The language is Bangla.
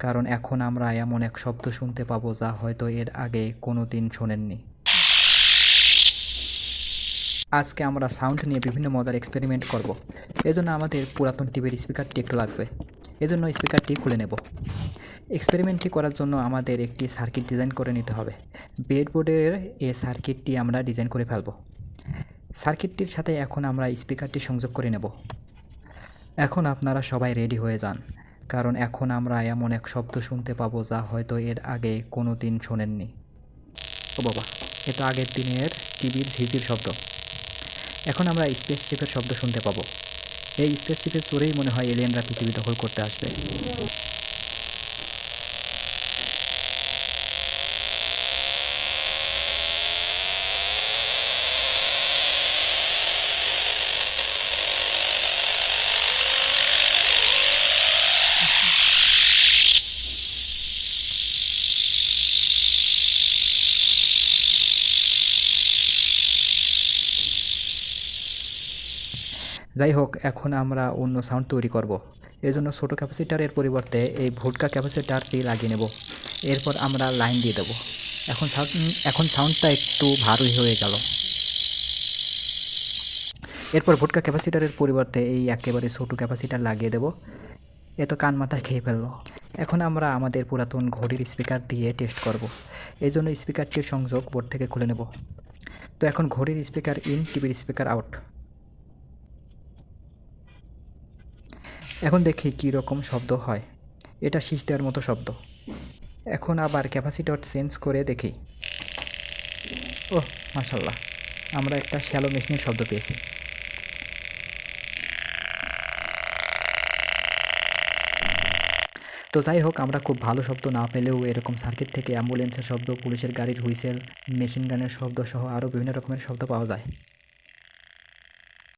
কারণ এখন আমরা এমন এক শব্দ শুনতে পাবো যা হয়তো এর আগে কোনো দিন শোনেননি। আজকে আমরা সাউন্ড নিয়ে বিভিন্ন মজার এক্সপেরিমেন্ট করব। এজন্য আমাদের পুরাতন টিভির স্পিকারটি একটু লাগবে। এজন্য স্পিকারটি খুলে নেব। এক্সপেরিমেন্টটি করার জন্য আমাদের একটি সার্কিট ডিজাইন করে নিতে হবে। ব্রেডবোর্ডের এই সার্কিটটি আমরা ডিজাইন করে ফেলব। সার্কিটটির সাথে এখন আমরা স্পিকারটি সংযোগ করে নেব। এখন আপনারা সবাই রেডি হয়ে যান, কারণ এখন আমরা এমন এক শব্দ শুনতে পাবো যা হয়তো এর আগে কোনো দিন শোনেননি। ও বাবা, এ তো আগের দিনের টিভির ঝিঝির শব্দ। এখন আমরা স্পেসশিপের শব্দ শুনতে পাবো। এই স্পেসশিপের চড়েই মনে হয় এলিয়েনরা পৃথিবী দখল করতে আসবে। যাই হোক, এখন আমরা অন্য সাউন্ড তৈরি করব। এজন্য ছোটো ক্যাপাসিটারের পরিবর্তে এই ভোডকা ক্যাপাসিটারটি লাগিয়ে নেব। এরপর আমরা লাইন দিয়ে দেব। এখন সাউন্ডটা একটু ভারী হয়ে গেল। এরপর ভোডকা ক্যাপাসিটারের পরিবর্তে এই একেবারে ছোটো ক্যাপাসিটার লাগিয়ে দেব। এ তো কান মাথায় খেয়ে ফেললো। এখন আমরা আমাদের পুরাতন ঘড়ির স্পিকার দিয়ে টেস্ট করব। এই জন্য স্পিকারটির সংযোগ বোর্ড থেকে খুলে নেব। তো এখন ঘড়ির স্পিকার ইন, টিভির স্পিকার আউট। এখন দেখি কী রকম শব্দ হয়। এটা শীষ দেওয়ার মতো শব্দ। এখন আবার ক্যাপাসিটর চেঞ্জ করে দেখি। ওহ মাশাল্লাহ, আমরা একটা শ্যালো মেশিনের শব্দ পেয়েছি। তো যাই হোক, আমরা খুব ভালো শব্দ না পেলেও এরকম সার্কিট থেকে অ্যাম্বুলেন্সের শব্দ, পুলিশের গাড়ির হুইসেল, মেশিন গানের শব্দ সহ আরও বিভিন্ন রকমের শব্দ পাওয়া যায়।